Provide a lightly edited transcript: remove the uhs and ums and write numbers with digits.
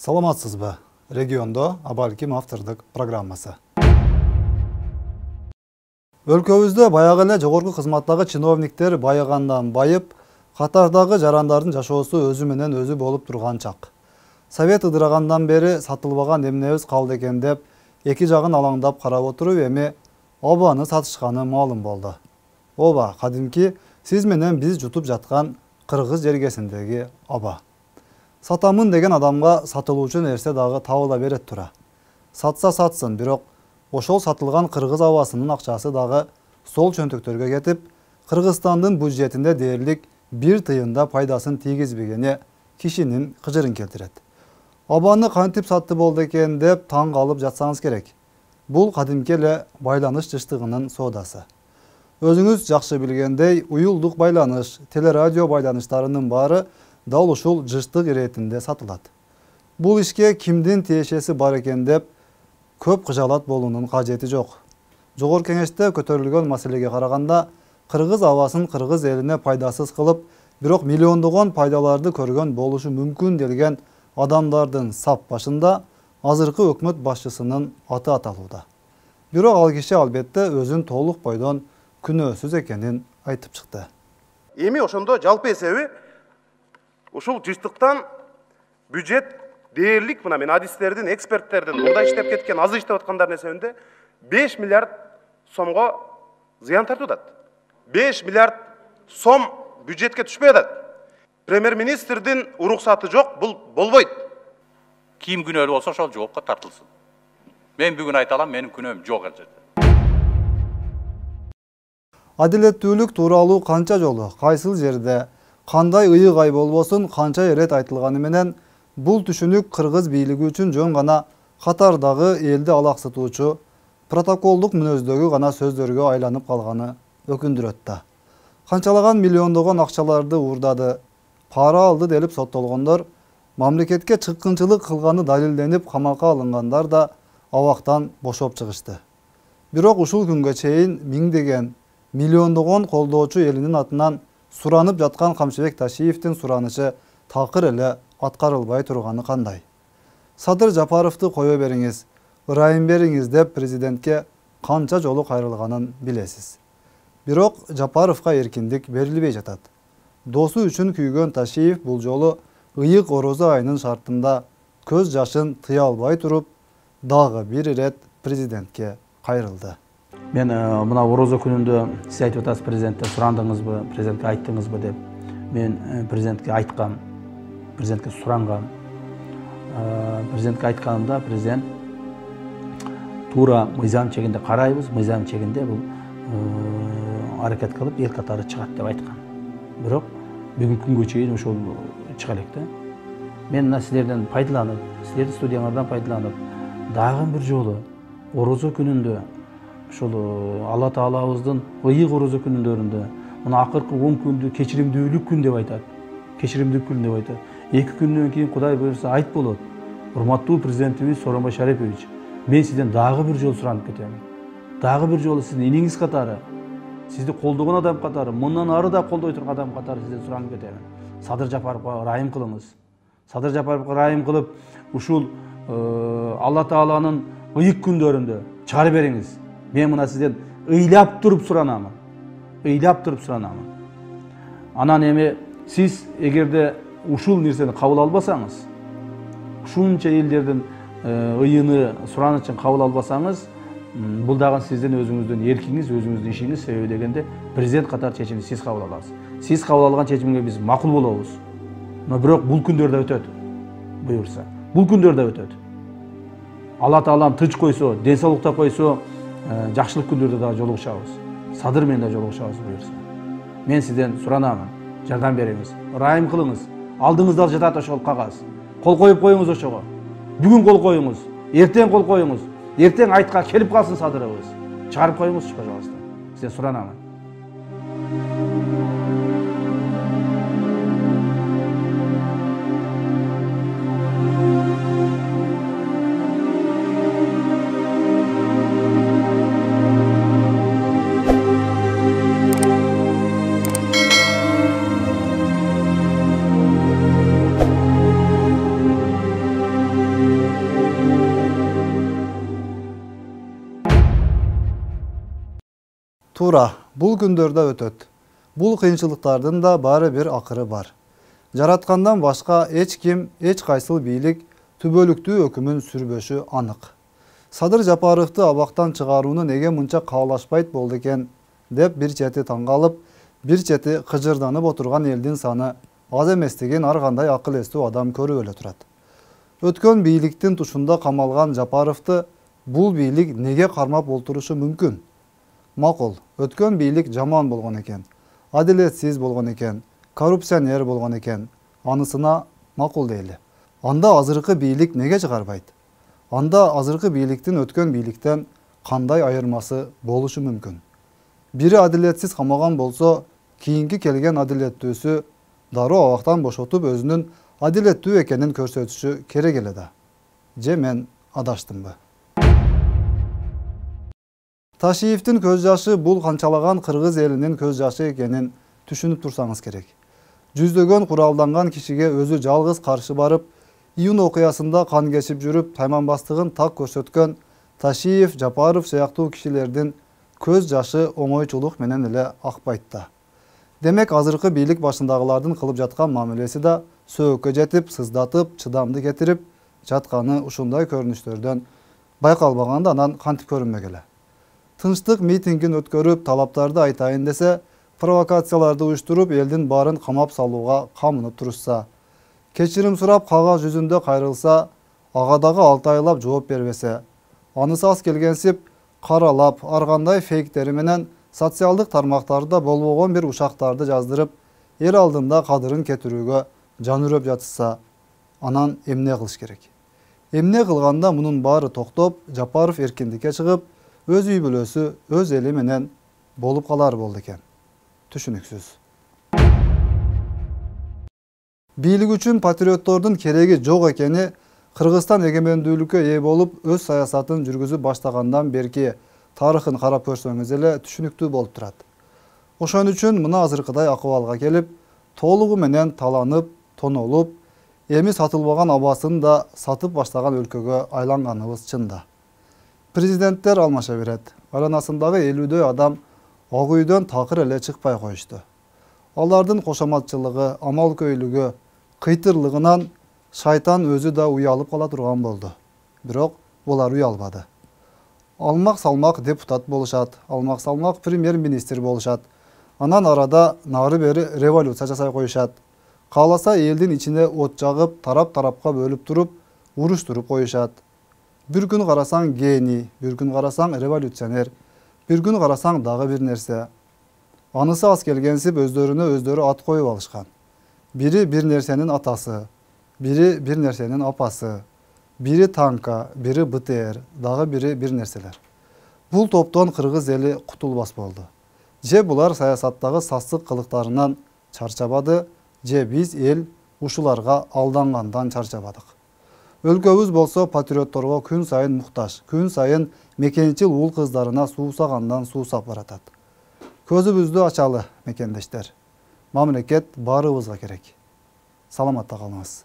Саламатсызбы? Региондо Абалким автордук программасы. Өлкөбүздө баягы эле жогорку кызматтагы чиновниктер байыгандан байып, катардагы жарандардын жашоосу өзү менен өзү болуп турган чак. Совет ыдырагандан бери сатылбаган эмнебиз калды экен деп, эки жагын алаңдап карап отуруп, эми обаны сатышканы маалым болду. Оба кадимки сиз менен биз жутуп жаткан Кыргыз жергесиндеги оба. Сатамын деген адамга сатылуучу нерсе дагы табыла берет тура. Сатса сатсын, бирок ошол сатылган кыргыз абасынын акчасы дагы сол чөнтөктөргө кетип, Кыргызстандын бюджетинде дээрлик 1 тыйында пайдасын тийгизбегени кишинин кыжырын келтирет. Абаны кантип сатты болду экен деп таң калып жатсаңыз керек. Бул кадимки эле байланыш жыштыгынын соодасы. Өзүңүз жакшы билгендей, уюлдук байланыш, телерадио байланыштарынын баары дал ушул жыштык иретинде сатылат. Бул ишке кимдин тиешеси бар экен деп көп кыжалат болуунун кажети жок. Жогорку кеңеште көтөрүлгөн маселеге караганда, кыргыз абасын кыргыз элине пайдасыз кылып, бирок миллиондогон пайдаларды көргөн болушу мүмкүн делген адамдардын сап башында азыркы өкмөт башчысынын аты аталууда. Бирок ал киши албетте өзүн толук бойдон күнөөсүз экенин айтып чыкты. Эми ошондо жалпы эсеби ушул жыштыктан бюджет дээрлик, мына мен адистердин, эксперттердин, мурда иштеп кеткен, азыр иштеп аткандардын эсебинде 5 миллиард сомго зыян тартып атат. 5 миллиард сом бюджетке түшпөй атат. Премьер-министрдин уруксаты жок, бул болбойт. Ким күнөөлүү болсо ошол жоопко тартылсын. Мен бүгүн айта алам, менин күнөөм жок ал жерде. Адилеттүүлүк тууралуу канча жолу, кайсыл жерде, кандай ыйыгай болбосун канча ирет айтылганы менен, бул түшүнүк кыргыз бийлиги үчүн жөн гана катардагы элди алаксытуучу, протоколдук мүнөздөгү гана сөздөргө айланып калганы өкүндүрөт да. Канчалаган миллиондогон акчаларды уурдады, пара алды делип соттолгондор, мамлекетке чыккынчылык кылганы далилденип камакка алынгандар да абактан бошоп чыгышты. Бирок ушул күнгө чейин миңдеген, миллиондогон колдоочу элинин атынан суранып жаткан Камчыбек Ташиевдин суранычы такыр эле аткарылбай турганы кандай? Садыр Жапаровду кое бериңиз, ырайым бериңиз деп президентке канча жолу кайрылганын билесиз. Бирок Жапаровго эркиндик берилбей жатат. Досу үчүн күйгөн Ташиев бул жолу ыйык орозо айынын шартында көз жашын тыя албай туруп, дагы бир ирет президентке кайрылды. Мен мына орозо күнүндө сиз айтып атасыз, президентте сурандыңызбы, президентке айттыңызбы деп. Мен президентке айткам, президентке сурангам. Президентке айтканымда президент туура мыйзам чегинде карайбыз, мыйзам чегинде бул аракет кылып эл катары чыгат деп айткан. Бирок бүгүнкү күнгө чейин ошол чыга элек да. Мен мына силерден пайдаланып, силердин студияңардан пайдаланып, дагы бир жолу орозо күнүндө ошол Алла Таалабыздын ыйык орозо күнүндөрүндө мына акыркы 10 күндү кечиримдүүлүк күн деп айтат. Кечиримдүүлүк күн деп айтат. 2 күндөн кийин Кудай буйрса айт болот. Урматтуу президентибиз Сооронбай Шарипович, мен сизден дагы бир жолу суранып кетем. Дагы бир жолу сиздин иниңиз катары, сизди колдогон адам катары, мындан ары да колдой турган адам катары сизден суранып кетем. Садыр Жапаровго ырайым кылыңыз. Садыр Жапаровго ырайым кылып, ушул Алла Тааланын ыйык күндөрүндө чыгарып бериңиз. Мен мына сизден ыйлап туруп суранамын. Ыйлап туруп суранамын. Анан эми сиз эгерде ушул нерсени кабыл албасаңыз, ушунча элдердин ыйыны, суранычын кабыл албасаңыз, бул дагы сиздин өзүңүздүн эркиңиз, өзүңүздүн ишиңиз, себеби дегенде президент катары чечимди сиз кабыл аласыз. Сиз кабыл алган чечимге биз макул болобуз. Но бирок бул күндөр да өтөт. Буйрса, бул күндөр да өтөт. Алла Таалам тынч койсо, ден соолукта койсо, жакшылык күндөрдө дагы жолугушабыз. Садыр менен да жолугушабыз буйрса. Мен сизден суранамын, жардам бериңиз, ырайым кылыңыз. Алдыңызда жатат ошол кагаз. Кол коюп коюңуз ошого. Бүгүн кол коюңуз, эртең кол коюңуз. Эртең айтка келип калсын садырыбыз. Чыгарып коюңуз, пожалуйста. Сизден суранамын. Туура, бул күндөрдө өтөт. Бул кыйынчылыктардын да баары бир акыры бар. Жараткандан башка эч ким, эч кайсыл бийлик түбөлүктүү өкүмүн сүрбөшү анык. Садыр Жапаровду абактан чыгарууну неге мынча каалашпайт болду экен деп бир чети таң калып, бир чети кыжырданып отурган элдин саны аз эместигин ар кандай акыл эстүү адам көрүп эле турат. Өткөн бийликтин тушунда камалган Жапаровду бул бийлик неге кармап олтурушу мүмкүн? Макул, өткөн бийлик жаман болгон экен, адилетсиз болгон экен, коррупционер болгон экен. Анысына макул дейли. Анда азыркы бийлик неге чыгарбайт? Анда азыркы бийликтин өткөн бийликтен кандай айырмасы болушу мүмкүн? Бири адилетсиз камаган болсо, кийинки келген адилеттүүсү дароо абактан бошотуп өзүнүн адилеттүү экенин көрсөтүшү керек эле да. Же мен адаштымбы? Ташиевдин көз жашы бул канчалаган кыргыз элинин көз жашы экенин түшүнүп турсаңыз керек. Жүздөгөн куралданган кишиге өзү жалгыз каршы барып, июнь окуясында кан кечип жүрүп, тайманбастыгын так көрсөткөн Ташиев, Жапаров сыяктуу кишилердин көз жашы оңойчулук менен эле акпайт да. Демек, азыркы бийлик башындагылардын кылып жаткан мамилеси да сөөккө жетип, сыздатып, чыдамды кетирип жатканы ушундай көрүнүштөрдөн байкалбаганда анан кантип көрүнмөк эле. Тынчтык митингин өткөрүп, талаптарды айтайын десе, провокацияларды уюштуруп, элдин баарын камап салууга камынып турушса, кечирим сурап кагаз жүзүндө кайрылса, ага дагы 6 айлап жооп бербесе, анысы аз келгенсип каралап, ар кандай фейктери менен социалдык тармактарда болбогон бир ушактарды жаздырып, эл алдында кадырын кетирүүгө жан үрөп жатышса, анан эмне кылыш керек? Эмне кылганда мунун баары токтоп, Жапаров эркиндикке чыгып, өз үй бүлөсү, өз эли менен болуп калар болду экен. Түшүнүксүз. Бийлик үчүн патриоттордун кереги жок экени Кыргызстан эгемендүүлүккө ээ болуп, өз саясатын жүргүзүп баштагандан берки тарыхын карап көрсөңүз эле түшүнүктүү болуп турат. Ошон үчүн мына азыркыдай акыбалга келип, толугу менен таланып, тонолуп, эми сатылбаган абасын да сатып баштаган өлкөгө айланганыбыз чын да. Президенттер алмаша берет. Айланасындагы 50дөй адам ак үйдөн такыр эле чыкпай коюшту. Алардын кошоматчылыгы, амалкөйлүгү, кыйтырлыгынан шайтан өзү да уялып кала турган болду. Бирок булар уялбады. Алмак-салмак депутат болушат, алмак-салмак премьер-министр болушат. Анан арада нары-бери революция жасай коюшат. Кааласа элдин ичине от жагып, тарап-тарапка бөлүп туруп, уруштуруп коюшат. Бир күн карасаң гений, бир күн карасаң революционер, бир күн карасаң дагы бир нерсе. Анысы аз келгенсип өздөрүнө өздөрү ат коюп алышкан. Бири бир нерсенин атасы, бири бир нерсенин апасы, бири танка, бири БТР, дагы бири бир нерселер. Бул топтон кыргыз эли кутулбас болду. Же булар саясаттагы сасык кылыктарынан чарчабады, же биз эл ушуларга алдангандан чарчабадык. Өлкөбүз болсо патриотторго күн сайын муктаж, күн сайын мекенчил уул кыздарына суусагандан суусап баратат. Көзүбүздү ачалы, мекендештер. Мамлекет баарыбызга керек. Саламатта калыңыз.